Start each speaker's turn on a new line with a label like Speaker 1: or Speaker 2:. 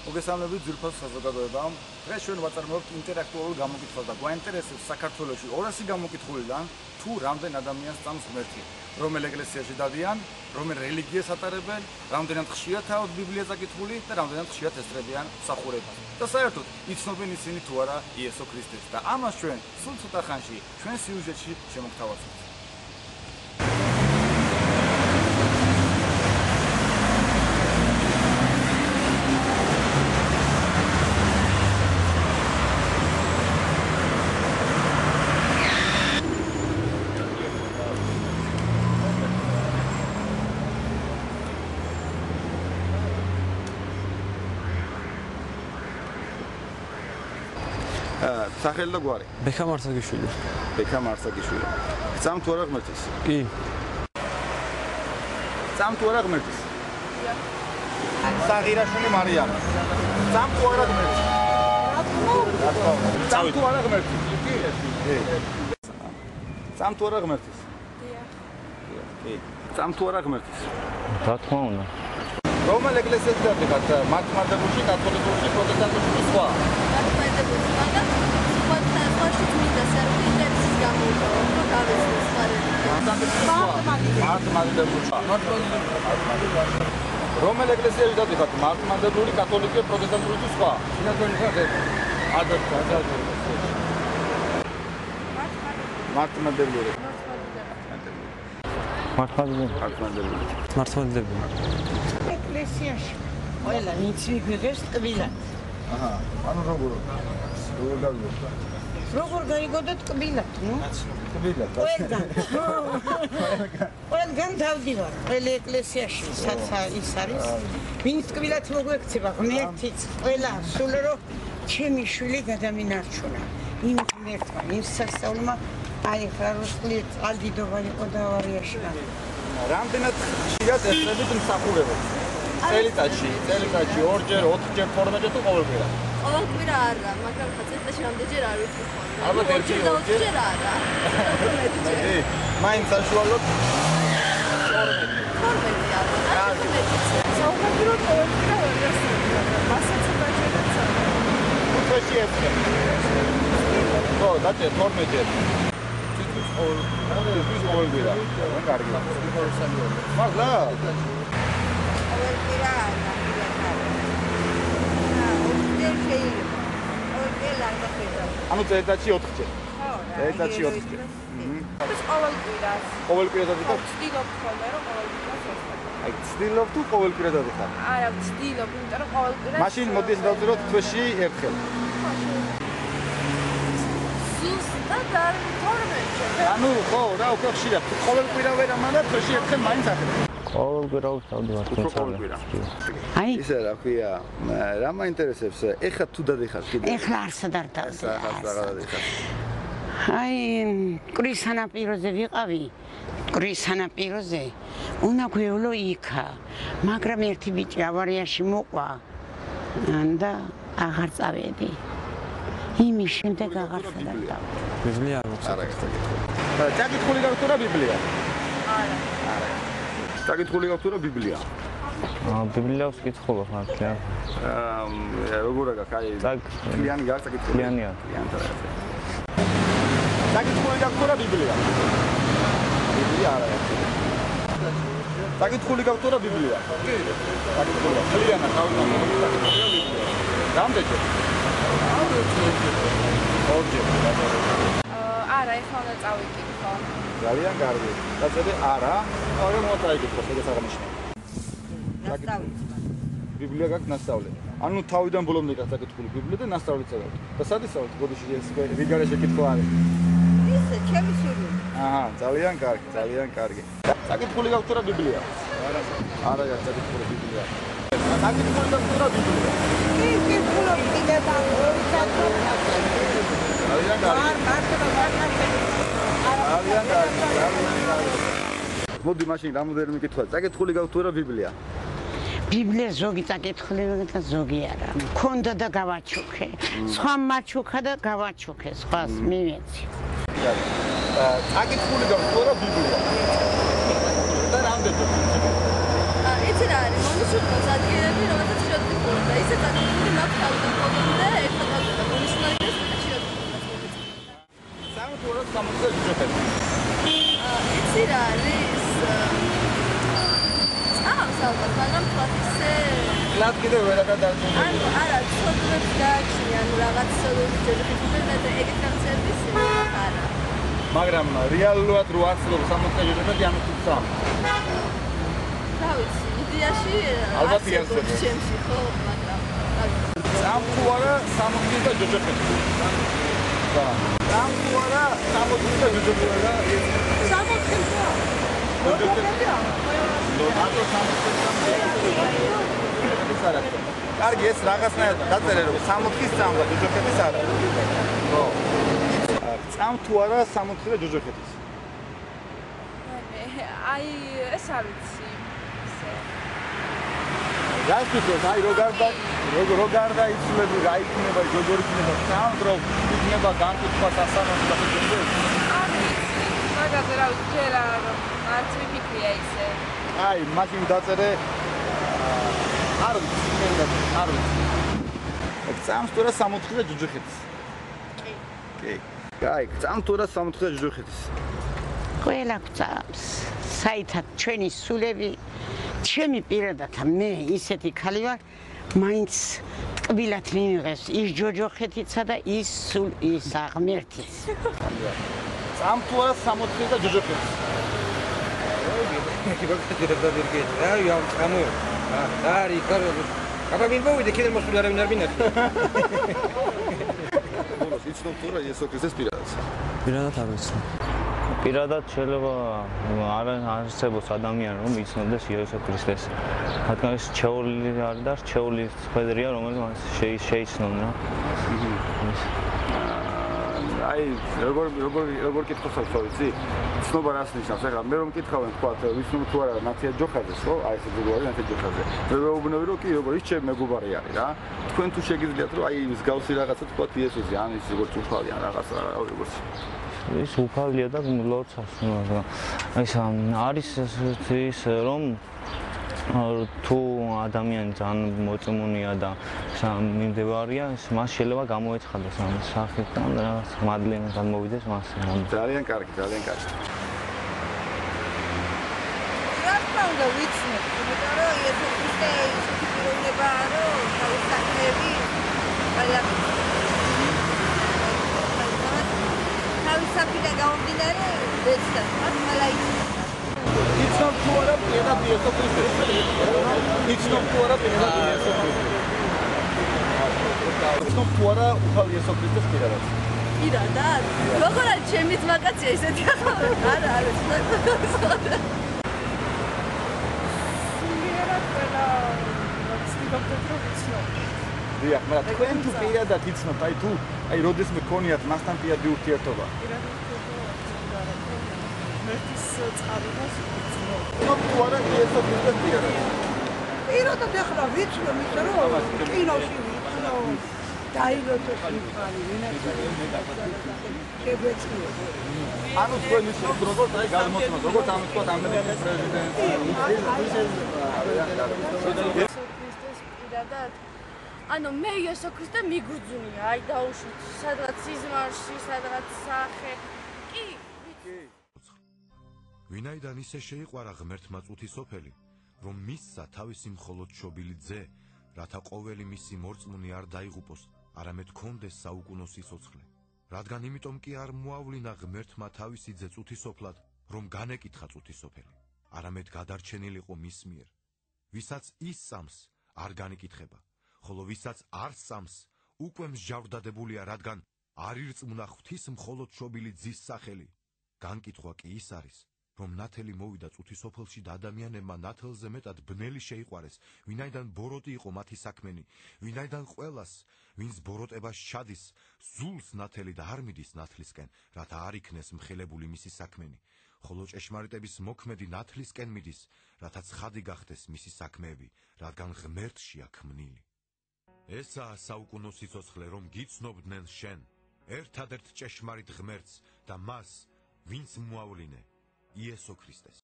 Speaker 1: მოგესალმებით ძირფას საზოგადოებამ. დღეს ჩვენ ვაწარმოებთ ინტერაქტუალურ გამოკითხვას და გვაინტერესებს საქართველოში 200 გამოკითხულიდან თუ რამდენ ადამიანს წამს ღმერთი, რომელ ეკლესიაში დადიან, რომელ რელიგიას ატარებენ, რამდენად ხშირად თავად ბიბლიას აკითხული და რამდენად ხშირად ესწრებიან მსახურებას. და საერთოდ იცნობენ ისინი თუ არა იესო ქრისტეს და ამას ჩვენ სულ ცოტა ხანში ჩვენ სიუჟეტში შემოგთავაზებთ. სახელი და გვარი.
Speaker 2: ბექა მარსაგიშვილი.
Speaker 1: ბექა მარსაგიშვილი. წამ თუ არა ღმერთის?
Speaker 2: კი.
Speaker 1: წამ თუ არა ღმერთის? საღირაშვილი მარიამი. წამ თუ არა ღმერთის? წამ თუ არა ღმერთის? კი. წამ თუ არა ღმერთის? კი. წამ თუ არა ღმერთის?
Speaker 2: რა თქმა უნდა.
Speaker 1: რომელ ეკლესიაში დადიხართ? მართლმადიდებლურში, კათოლიკურში, პროტესტანტულში სხვა?
Speaker 3: მართლმადიდებლურში, მაგრამ
Speaker 1: რომელ ეკლესიაში დადიხართ? მართლმადიდებლური, კათოლიკე, პროტესტანტული თუ სხვა? მართლმადიდებლური.
Speaker 2: მართლმადიდებლური.
Speaker 4: ეკლესიაში. ყველა ნიცი გვიგებს ტკბილად.
Speaker 1: აჰა, ანუ როგორ გავიგოთ?
Speaker 4: როგორ გაიგოთ ტკბილად, ნუ?
Speaker 1: ტკბილად.
Speaker 4: ყველგან დავდივარ, ყველა ეკლესიაში, საცა ის არის. ვინც ტკბილად მოგვექცება, ღმერთიც, ყველა, სულ რომ ჩემი შვილი გადამინარჩუნა. იმ ღმერთმა, იმ სასწაულმა, აი ხარ რუსული წყალდიდობა იყო დავარიაში.
Speaker 1: რამდენად ხშირად ესწრებით მსახურებას? წელიწადში, ორჯერ, 4ჯერ, 12ჯერ თუ ყოველკვირა?
Speaker 3: ყოველკვირა არა, მაგრამ წელიწადში რამდენჯერ არ ვიცი ხოლმე.
Speaker 1: ალბათ 1-2ჯერ
Speaker 3: არა.
Speaker 1: მაინც საშუალოდ
Speaker 3: 12 არა.
Speaker 4: საუბრობთ ყოველკვირა ვერ ასწავლებ, მასაც დაჭერეთ.
Speaker 1: უცხოში ერთხელ. ხო, დაჭერ 12ჯერ. ყოველკვირა. კარგი. მართლა?
Speaker 4: ყოველკვირა არა.
Speaker 1: ანუ წელიწადში 4ჯერ. წელიწადში 4ჯერ.
Speaker 4: ეს ყოველკვირას.
Speaker 1: ყოველკვირა დადიხართ?
Speaker 4: ვცდილობ ხოლმე რომ ყოველკვირას ვასწავლო.
Speaker 1: აი, ვცდილობ თუ ყოველკვირა დადიხართ?
Speaker 4: არა, ვცდილობ, იმიტომ რომ ყოველკვირას.
Speaker 1: მაშინ მოდი ეს დავწეროთ თვეში ერთხელ.
Speaker 3: ზუსტად არ 12ჯერ.
Speaker 1: ანუ ხო, რა უკვე ხშირად. ყოველკვირა ვერ ამანა თვეში ერთხელ მაინც ახერხებ.
Speaker 2: ყოველკვირა ვსწავლობ
Speaker 1: ყოველკვირა.
Speaker 4: აი,
Speaker 1: ისე რა ქვია, რა მაინტერესებს, ეხლა თუ დადიხართ კიდე?
Speaker 4: ეხლა არსად არ დავდივარ.
Speaker 1: რა დადიხართ?
Speaker 4: აი, მკვრის სანაპიროზე ვიყავი. მკვრის სანაპიროზე უნდა გვევლო იქა, მაგრამ ერთი ბიჭი ავარიაში მოყვა და აღარ წავედი. იმის შემდეგ აღარსად არ დავდივარ.
Speaker 2: ბიბლია არ
Speaker 1: არა, წაკითხული გაქვთ რა ბიბლია?
Speaker 4: არა.
Speaker 1: წაკითხული გაქვთ რა ბიბლია?
Speaker 2: ბიბლიას კითხულობ მართლა.
Speaker 1: როგორ გაქვს? აი, კლიანი გაქვს წაკითხული?
Speaker 2: კლიანია.
Speaker 1: წაკითხული გაქვთ რა ბიბლია? ბიბლია არა. წაკითხული გაქვთ რა ბიბლია? კი. წაკითხული. კლიანა გავნა. რამდენჯერ? ორჯერ.
Speaker 4: არა, ეხლა უნდა წავიკითხო.
Speaker 1: ძალიან კარგი. დაწერე არა, არა მოწაიკითხო, ეგეც აღნიშნე.
Speaker 4: ნასწავლი.
Speaker 1: ბიბლია გაქვს ნასწავლი. ანუ თავიდან ბოლომდე გაქვს წაკითხული ბიბლია და ნასწავლი წერავთ. და სად ისწავლეთ? გოდიში ეს რიგარეშე კითხვა არის.
Speaker 4: ისე, ჩემი შვილი.
Speaker 1: აჰა, ძალიან კარგი, ძალიან კარგი. წაკითხული გაქვთ რა ბიბლია? არა. არა, წაკითხული ბიბლია. წაკითხული გაქვთ რა ბიბლია?
Speaker 4: კი, კითხულობ კიდე ორი საათი.
Speaker 1: ძალიან კარგი. ძალიან კარგი. მოდი მაშინ რამოდენიმე კითხვა. წაკითხული გაქვთ რა ბიბლია?
Speaker 4: ბიბლია ზოგი წაკითხული და ზოგი არა. მქონდა და გავაჩუქე. სხვა მაჩუქა და გავაჩუქე, სხვას მივეცი.
Speaker 1: წაკითხული გაქვთ რა ბიბლია? და რამდენჯერ?
Speaker 3: იცი რა არის, მომისურვოს ადგილები, რომელსაც შეიძლება და ისე წაკითხული თავიდან ფოტომდე ერთად გავიდა მომისმენდეს და შეადგინა.
Speaker 1: სამთუარა სამოთხე ჯოჯოხეთი.
Speaker 3: იცი რა არის? ალბათ, მაგრამ თქვათ ისე
Speaker 1: კლად კიდევ ვერაღა დაძუნდა.
Speaker 3: ანუ არა, ცოდნებს გააჩნია, ანუ რაღაც ჯოჯოხეთის და ეგეთ განცერდის არა.
Speaker 1: მაგრამ რეალურად რო არსებობს სამოთხე ჯოჯოხეთი ამით ვცამ.
Speaker 3: რა ვიცი, იდეაში
Speaker 1: ალბათ იარსებობს
Speaker 3: ჩემში, ხო, მაგრამ
Speaker 1: სამთუარა სამოთხე ჯოჯოხეთი. და სამთუარა სამოთხე ჯოჯოხეთი.
Speaker 3: სამოთხე
Speaker 1: ჯოჯოხეთია. ათო სამოთხე კარგი ეს რაღაცნაირად დაწერე რომ 60-ის წამდა ჯოჯოხეთის არა. ხო. წამ თუ არა 60-ზე ჯოჯოხეთის.
Speaker 3: აი ეს არ ვიცი.
Speaker 1: გასწრებს აი როგორ დაიცვლები რა იქნება როგორ იქნება საუნდრო იქნება განკითხვა სასამართლო და შემდეგ.
Speaker 3: არ ვიცი. მაგაზე რა ვიცი რა არც მიფიქრია ისე.
Speaker 1: აი მაშინ დაწერე არ ვიცი. წამ თუ არა 60-ზე ჯოჯოხეთის. კი. აი, წამ თუ არა 60-ზე ჯოჯოხეთის.
Speaker 4: ყველა გვწამს. საითად ჩვენი სულები ჩემი პირადად მე ისეთი ქალი ვარ, მაინც ტკბილად მიმიღეს ის ჯოჯოხეთიცა და ის სულ ის აღმერთიც.
Speaker 1: წამ თუ არა 60-ზე ჯოჯოხეთის.
Speaker 2: პირადად არ ვიცი. პირადად შეიძლება არ არსებობს ადამიანი რომ იცნობს იესო ქრისტეს. რადგან ეს ჩეული არის და ჩეულის ხედრია რომელიც შეიცნონ რა.
Speaker 1: აი როგორ კითხავთ ვიცი? ცნობა რას ნიშნავს? ეხლა მე რომ კითხავენ თქვა ვიცნობ თუ არა ნათია ჯოხაძეს ხო? აი ეს გულვარი ნათია ჯოხაძე. მე ვეუბნები რომ კი როგორ ის ჩემი მეგობარი არის რა. თქვენ თუ შეგიძლიათ რომ აი მსგავსი რაღაცა თქვა იესოსი ან ის როგორც უფალი ან რაღაცა როგორც
Speaker 2: ის უფალია და ლოცავს მაგრამ ეს არის ის რომ თუ ადამიანი ძალიან მოწმუნეა და მიმდებარია, მას შეიძლება გამოეცხადეს ამ სახიდან რაღაც მადლენა გამოვიდეს მას.
Speaker 1: ძალიან კარგი, ძალიან კარგი.
Speaker 3: რა თქმა უნდა ვიცნობ, იმიტომ რომ იესო ქრისტე ისეთი პიროვნებაა, რომ თავის საქმეები თავის საქმიდან გამომდინარე ეცდა, მაგრამ იცნობ.
Speaker 1: იცნობ თუ არა პირადად იესო ქრისტეს? იცნობ თუ არა პირადად იესო ქრისტეს? იცნობ თუ არა უფალი იესო ქრისტეს პირადად?
Speaker 3: პირადად? როგორ არის ჩემი ძმაკაცია ისეთი ახლა? არა, არა, სულიერად ყველა ცდილობთ რომ ვიცნობ.
Speaker 1: დიახ, მაგრამ თქვენ თუ პირადად იცნობთ, აი თუ აი როდესმე გქონიათ მასთან პირადი ურთიერთობა?
Speaker 3: მერტის წყარებას ვიცნობ.
Speaker 1: იცნობ თუ არა იესო ქრისტეს პირადად?
Speaker 3: პირადად ახლა ვიცნობ, იმიტომ რომ კინოში ვიცნობ. დაილოცოს მიწვალი, ვინაც შეგვეციო.
Speaker 1: ანუ თქვენ იცნობთ როგორც აი გადმოცემას, როგორც ამ თქვა ამერიკის პრეზიდენტი. ანუ
Speaker 3: მე იესო ქრისტე მიგრძუნია, აი დაუშვით, სადღაც სიზმარში, სადღაც სახე. კი.
Speaker 5: ვინაიდან ისე შეიყვარა ღმერთმა წუთისოფელი, რომ მისცა თავისი მხოლოდ შობილი ძე, რათა ყოველი მისი მორწმუნე არ დაიღუპოს, არამედ ჰქონდეს საუკუნო სიცოცხლე. რადგან იმიტომ კი არ მოავლინა ღმერთმა თავისი ძე წუთისოფლად, რომ განეკითხა წუთისოფელი, არამედ გადარჩენილიყო მის მიერ. ვისაც ის სამს, არ განეკითხება, ხოლო ვისაც არ სამს, უკვე მსჯავრდადებულია, რადგან არ ირწმუნა ღვთის მხოლოდ შობილი ძის სახელი. განკითხვა კი ის არის, რომ ნათელი მოვიდა წუთისოფელში და ადამიანებმა ნათელზე მეტად ბნელი შეიყვარეს, ვინაიდან ბოროტი იყო მათი საქმენი, ვინაიდან ყველას, ვინც ბოროტებას ჩადის, ზულს ნათელი და არ მიდის ნათლისკენ, რათა არ იქნეს მხილებული მისი საქმენი, ხოლო ჭეშმარიტების მოქმედი ნათლისკენ მიდის, რათა ცხადი გახდეს მისი საქმეები, რადგან ღმერთშია ქმნილი. ესაა საუკუნო სიცოცხლე, რომ გიცნობდნენ შენ, ერთადერთ ჭეშმარიტ ღმერთს და მას, ვინც მოავლინე, იესო ქრისტეს.